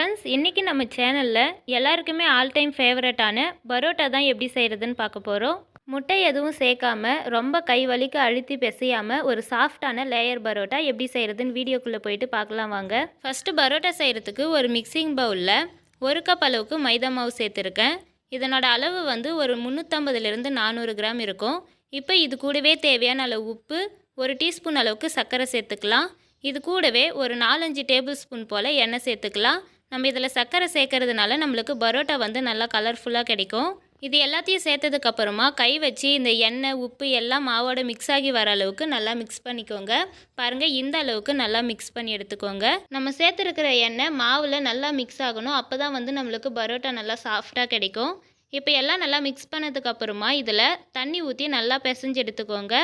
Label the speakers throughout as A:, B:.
A: Friends, இன்றைக்கி நம்ம சேனலில் எல்லாருக்குமே ஆல் டைம் ஃபேவரட்டான பரோட்டா தான் எப்படி செய்கிறதுன்னு பார்க்க போகிறோம். முட்டை எதுவும் சேர்க்காம ரொம்ப கை வலிக்க அழுத்தி பிசையாமல் ஒரு சாஃப்டான லேயர் பரோட்டா எப்படி செய்கிறதுன்னு வீடியோக்குள்ளே போயிட்டு பார்க்கலாம் வாங்க. ஃபஸ்ட்டு பரோட்டா செய்கிறதுக்கு ஒரு மிக்சிங் பவுலில் 1 கப் அளவுக்கு மைதா மாவு சேர்த்துருக்கேன். இதனோட அளவு வந்து ஒரு 350லேருந்து 400 கிராம் இருக்கும். இப்போ இது கூடவே தேவையான அளவு உப்பு, 1 டீஸ்பூன் அளவுக்கு சர்க்கரை சேர்த்துக்கலாம். இது கூடவே ஒரு 4-5 டேபிள் ஸ்பூன் போல் எண்ணெய் சேர்த்துக்கலாம். நம்ம இதில் சர்க்கரை சேர்க்கறதுனால நம்மளுக்கு பரோட்டா வந்து நல்லா கலர்ஃபுல்லாக கிடைக்கும். இது எல்லாத்தையும் சேர்த்ததுக்கப்புறமா கை வச்சு இந்த எண்ணெய் உப்பு எல்லாம் மாவோட மிக்ஸ் ஆகி வர அளவுக்கு நல்லா மிக்ஸ் பண்ணிக்கோங்க. பாருங்கள், இந்த அளவுக்கு நல்லா மிக்ஸ் பண்ணி எடுத்துக்கோங்க. நம்ம சேர்த்துருக்கிற எண்ணெய் மாவில் நல்லா மிக்ஸ் ஆகணும். அப்போ தான் வந்து நம்மளுக்கு பரோட்டா நல்லா சாஃப்டாக கிடைக்கும். இப்போ எல்லாம் நல்லா மிக்ஸ் பண்ணதுக்கப்புறமா இதில் தண்ணி ஊற்றி நல்லா பிசைஞ்சு எடுத்துக்கோங்க.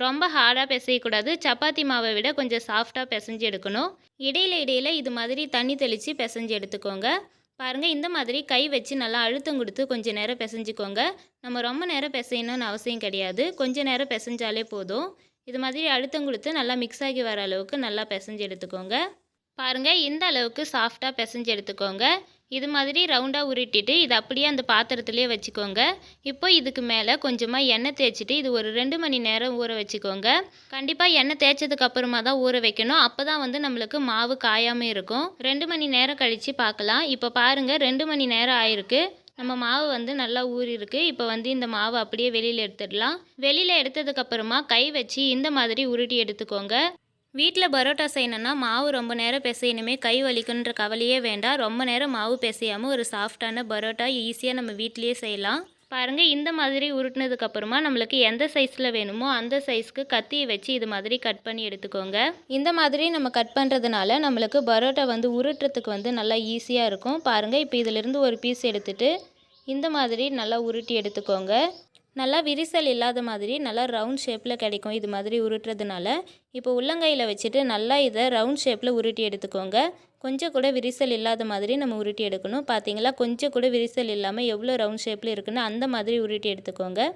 A: ரொம்ப ஹார்டாக பிசையக்கூடாது. சப்பாத்தி மாவை விட கொஞ்சம் சாஃப்டாக பிசைஞ்சு எடுக்கணும். இடையில இது மாதிரி தண்ணி தெளித்து பிசைஞ்சு எடுத்துக்கோங்க. பாருங்கள், இந்த மாதிரி கை வச்சு நல்லா அழுத்தம் கொடுத்து கொஞ்சம் நேரம் பிசைஞ்சிக்கோங்க. நம்ம ரொம்ப நேரம் பிசையணும்னு அவசியம் கிடையாது. கொஞ்சம் நேரம் பிசைஞ்சாலே போதும். இது மாதிரி அழுத்தம் கொடுத்து நல்லா மிக்ஸ் ஆகி வர அளவுக்கு நல்லா பிசைஞ்சு எடுத்துக்கோங்க. பாருங்கள், இந்த அளவுக்கு சாஃப்டாக பிசைஞ்சு எடுத்துக்கோங்க. இது மாதிரி ரவுண்டாக உருட்டிட்டு இது அப்படியே அந்த பாத்திரத்துலேயே வச்சுக்கோங்க. இப்போ இதுக்கு மேலே கொஞ்சமாக எண்ணெய் தேய்ச்சிட்டு இது ஒரு 2 மணி நேரம் ஊற வச்சுக்கோங்க. கண்டிப்பாக எண்ணெய் தேய்ச்சதுக்கு அப்புறமா தான் ஊற வைக்கணும். அப்போ தான் வந்து நம்மளுக்கு மாவு காயாமல் இருக்கும். 2 மணி நேரம் கழித்து பார்க்கலாம். இப்போ பாருங்கள், 2 மணி நேரம் ஆயிருக்கு. நம்ம மாவு வந்து நல்லா ஊறிருக்கு. இப்போ வந்து இந்த மாவு அப்படியே வெளியில் எடுத்துடலாம். வெளியில் எடுத்ததுக்கப்புறமா கை வச்சு இந்த மாதிரி உருட்டி எடுத்துக்கோங்க. வீட்டில் பரோட்டா செய்யணுன்னா மாவு ரொம்ப நேரம் பிசையணுமே, கை வலிக்குன்ற கவலையே வேண்டாம். ரொம்ப நேரம் மாவு பிசையாமல் ஒரு சாஃப்டான பரோட்டா ஈஸியாக நம்ம வீட்லேயே செய்யலாம். பாருங்கள், இந்த மாதிரி உருட்டினதுக்கப்புறமா நம்மளுக்கு எந்த சைஸில் வேணுமோ அந்த சைஸ்க்கு கத்தியை வச்சு இது மாதிரி கட் பண்ணி எடுத்துக்கோங்க. இந்த மாதிரி நம்ம கட் பண்ணுறதுனால நம்மளுக்கு பரோட்டா வந்து உருட்டுறதுக்கு வந்து நல்லா ஈஸியாக இருக்கும். பாருங்கள், இப்போ இதிலிருந்து ஒரு பீஸ் எடுத்துகிட்டு இந்த மாதிரி நல்லா உருட்டி எடுத்துக்கோங்க. நல்லா விரிசல் இல்லாத மாதிரி நல்லா ரவுண்ட் ஷேப்பில் கிடைக்கும் இது மாதிரி உருட்டுறதுனால. இப்போ உள்ளங்கையில் வச்சுட்டு நல்லா இதை ரவுண்ட் ஷேப்பில் உருட்டி எடுத்துக்கோங்க. கொஞ்சம் கூட விரிசல் இல்லாத மாதிரி நம்ம உருட்டி எடுக்கணும். பார்த்தீங்களா, கொஞ்சம் கூட விரிசல் இல்லாமல் எவ்வளோ ரவுண்ட் ஷேப்பில் இருக்குன்னு அந்த மாதிரி உருட்டி எடுத்துக்கோங்க.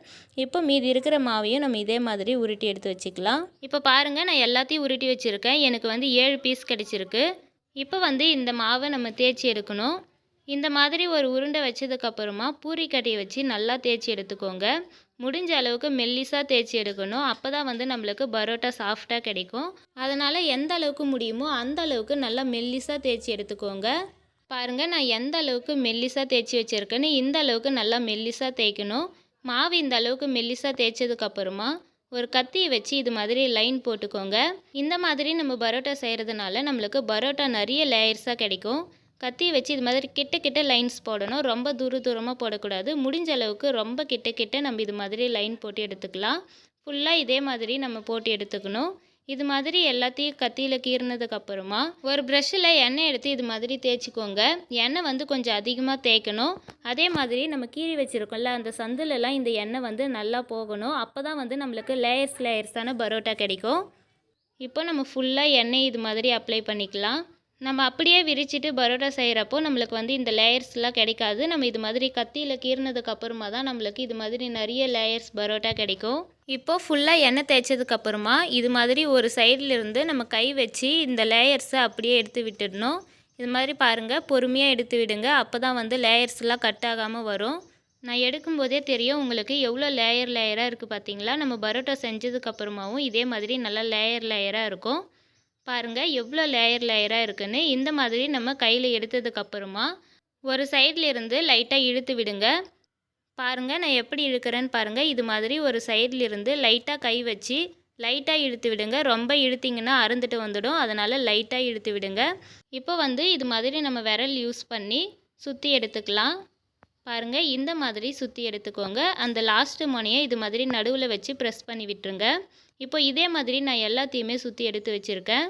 A: இப்போ மீதி இருக்கிற மாவையும் நம்ம இதே மாதிரி உருட்டி எடுத்து வச்சுக்கலாம். இப்போ பாருங்கள், நான் எல்லாத்தையும் உருட்டி வச்சுருக்கேன். எனக்கு வந்து 7 பீஸ் கிடச்சிருக்கு. இப்போ வந்து இந்த மாவை நம்ம தேய்ச்சி எடுக்கணும். இந்த மாதிரி ஒரு உருண்டை வச்சதுக்கப்புறமா பூரிக்கட்டையை வச்சு நல்லா தேய்ச்சி எடுத்துக்கோங்க. முடிஞ்ச அளவுக்கு மெல்லிஸாக தேய்ச்சி எடுக்கணும். அப்போ தான் வந்து நம்மளுக்கு பரோட்டா சாஃப்டாக கிடைக்கும். அதனால் எந்த அளவுக்கு முடியுமோ அந்த அளவுக்கு நல்லா மெல்லிஸாக தேய்ச்சி எடுத்துக்கோங்க. பாருங்கள், நான் எந்த அளவுக்கு மெல்லிஸாக தேய்ச்சி வச்சுருக்கேன்னு இந்த அளவுக்கு நல்லா மெல்லிஸாக தேய்க்கணும். மாவு இந்த அளவுக்கு மெல்லிஸாக தேய்ச்சதுக்கப்புறமா ஒரு கத்தியை வச்சு இது மாதிரி லைன் போட்டுக்கோங்க. இந்த மாதிரி நம்ம பரோட்டா செய்கிறதுனால நம்மளுக்கு பரோட்டா நிறைய லேயர்ஸாக கிடைக்கும். கத்தியை வச்சு இது மாதிரி கிட்ட லைன்ஸ் போடணும். ரொம்ப தூரமாக போடக்கூடாது. முடிஞ்ச அளவுக்கு ரொம்ப கிட்ட நம்ம இது மாதிரி லைன் போட்டு எடுத்துக்கலாம். ஃபுல்லாக இதே மாதிரி நம்ம போட்டு எடுத்துக்கணும். இது மாதிரி எல்லாத்தையும் கத்தியில் கீறினதுக்கப்புறமா ஒரு ப்ரஷ்ஷில் எண்ணெய் எடுத்து இது மாதிரி தேய்ச்சிக்கோங்க. எண்ணெய் வந்து கொஞ்சம் அதிகமாக தேய்க்கணும். அதே மாதிரி நம்ம கீறி வச்சுருக்கோம்ல அந்த சந்துலலாம் இந்த எண்ணெய் வந்து நல்லா போகணும். அப்போ தான் வந்து நம்மளுக்கு லேயர்ஸான பரோட்டா கிடைக்கும். இப்போ நம்ம ஃபுல்லாக எண்ணெய் இது மாதிரி அப்ளை பண்ணிக்கலாம். நம்ம அப்படியே விரிச்சிட்டு பரோட்டா செய்கிறப்போ நம்மளுக்கு வந்து இந்த லேயர்ஸ்லாம் கிடைக்காது. நம்ம இது மாதிரி கத்தியில் கீறினதுக்கப்புறமா தான் நம்மளுக்கு இது மாதிரி நிறைய லேயர்ஸ் பரோட்டா கிடைக்கும். இப்போது ஃபுல்லாக எண்ணெய் தேய்ச்சதுக்கப்புறமா இது மாதிரி ஒரு சைட்லேருந்து நம்ம கை வச்சு இந்த லேயர்ஸை அப்படியே எடுத்து விட்டுடணும். இது மாதிரி பாருங்கள், பொறுமையாக எடுத்து விடுங்க. அப்போ தான் வந்து லேயர்ஸ்லாம் கட் ஆகாமல் வரும். நான் எடுக்கும்போதே தெரியும் உங்களுக்கு எவ்வளோ லேயராக இருக்குது பார்த்தீங்களா. நம்ம பரோட்டா செஞ்சதுக்கப்புறமாவும் இதே மாதிரி நல்லா லேயராக இருக்கும். பாருங்கள், எவ்வளோ லேயராக இருக்குன்னு. இந்த மாதிரி நம்ம கையில் எடுத்ததுக்கப்புறமா ஒரு சைட்லேருந்து லைட்டாக இழுத்து விடுங்க. பாருங்கள், நான் எப்படி இழுக்கிறேன்னு பாருங்கள். இது மாதிரி ஒரு சைட்லேருந்து லைட்டாக கை வச்சு லைட்டாக இழுத்து விடுங்க. ரொம்ப இழுத்திங்கன்னா அறுந்துட்டு வந்துடும். அதனால் லைட்டாக இழுத்து விடுங்க. இப்போ வந்து இது மாதிரி நம்ம விரல் யூஸ் பண்ணி சுற்றி எடுத்துக்கலாம். பாருங்கள், இந்த மாதிரி சுற்றி எடுத்துக்கோங்க. அந்த லாஸ்ட்டு முனையை இது மாதிரி நடுவில் வச்சு ப்ரெஸ் பண்ணி விட்டுருங்க. இப்போ இதே மாதிரி நான் எல்லாத்தையுமே சுற்றி எடுத்து வச்சுருக்கேன்.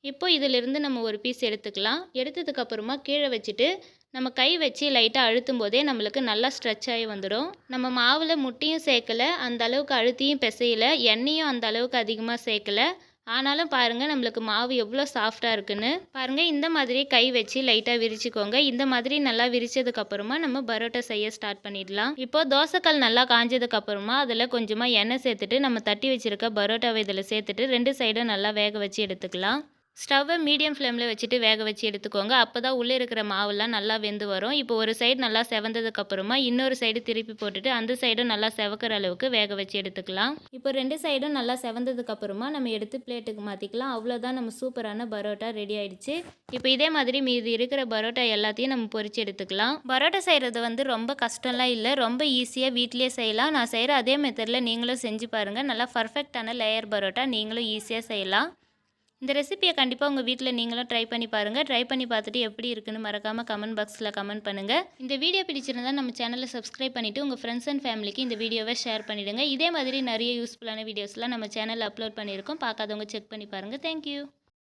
A: இப்போ இதிலிருந்து நம்ம ஒரு பீஸ் எடுத்துக்கலாம். எடுத்ததுக்கப்புறமா கீழே வச்சுட்டு நம்ம கை வச்சு லைட்டாக அழுத்தும் போதே நம்மளுக்கு நல்லா ஸ்ட்ரெச் ஆகி வந்துடும். நம்ம மாவில் முட்டையும் சேர்க்கலை, அந்த அளவுக்கு அழுத்தியும் பிசையலை, எண்ணெயும் அந்த அளவுக்கு அதிகமாக சேர்க்கலை. ஆனாலும் பாருங்கள் நம்மளுக்கு மாவு எவ்வளோ சாஃப்டாக இருக்குன்னு. பாருங்கள், இந்த மாதிரி கை வச்சு லைட்டாக விரிச்சிக்கோங்க. இந்த மாதிரி நல்லா விரிச்சதுக்கப்புறமா நம்ம பரோட்டா செய்ய ஸ்டார்ட் பண்ணிடலாம். இப்போது தோசைக்கல் நல்லா காஞ்சதுக்கப்புறமா அதில் கொஞ்சமாக எண்ணெய் சேர்த்துட்டு நம்ம தட்டி வச்சுருக்க பரோட்டாவை இதில் சேர்த்துட்டு 2 சைடும் நல்லா வேக வச்சு எடுத்துக்கலாம். ஸ்டவ்வை மீடியம் ஃப்ளேமில் வச்சுட்டு வேக வச்சு எடுத்துக்கோங்க. அப்போ தான் உள்ளே இருக்கிற மாவுலாம் நல்லா வெந்து வரும். இப்போ ஒரு சைடு நல்லா செவந்ததுக்கப்புறமா இன்னொரு சைடு திருப்பி போட்டுட்டு அந்த சைடும் நல்லா செவக்கிற அளவுக்கு வேக வச்சு எடுத்துக்கலாம். இப்போ 2 சைடும் நல்லா செவந்ததுக்கப்புறமா நம்ம எடுத்து பிளேட்டுக்கு மாற்றிக்கலாம். அவ்வளோதான், நம்ம சூப்பரான பரோட்டா ரெடி ஆயிடுச்சு. இப்போ இதே மாதிரி மீதி இருக்கிற பரோட்டா எல்லாத்தையும் நம்ம பொரிச்சு எடுத்துக்கலாம். பரோட்டா செய்கிறது வந்து ரொம்ப கஷ்டம்லாம் இல்லை, ரொம்ப ஈஸியாக வீட்லேயே செய்யலாம். நான் செய்கிற அதே மெத்தடில் நீங்களும் செஞ்சு பாருங்கள். நல்லா பர்ஃபெக்டான லேயர் பரோட்டா நீங்களும் ஈஸியாக செய்யலாம். இந்த ரெசிபியை கண்டிப்பாக உங்கள் வீட்டில் நீங்களும் ட்ரை பண்ணி பாருங்கள். ட்ரை பண்ணி பார்த்துட்டு எப்படி இருக்குன்னு மறக்காமல் கமெண்ட் பாக்ஸில் கமெண்ட் பண்ணுங்கள். இந்த வீடியோ பிடிச்சிருந்தால் நம்ம சேனலை சப்ஸ்கிரைப் பண்ணிவிட்டு உங்கள் ஃப்ரெண்ட்ஸ் அண்ட் ஃபேமிலிக்கு இந்த வீடியோவை ஷேர் பண்ணிவிடுங்க. இதே மாதிரி நிறைய யூஸ்ஃபுல்லான வீடியோஸ்லாம் நம்ம சேனலில் அப்லோட் பண்ணியிருக்கோம். பார்க்காதவங்க செக் பண்ணி பாருங்கள். தேங்க்யூ.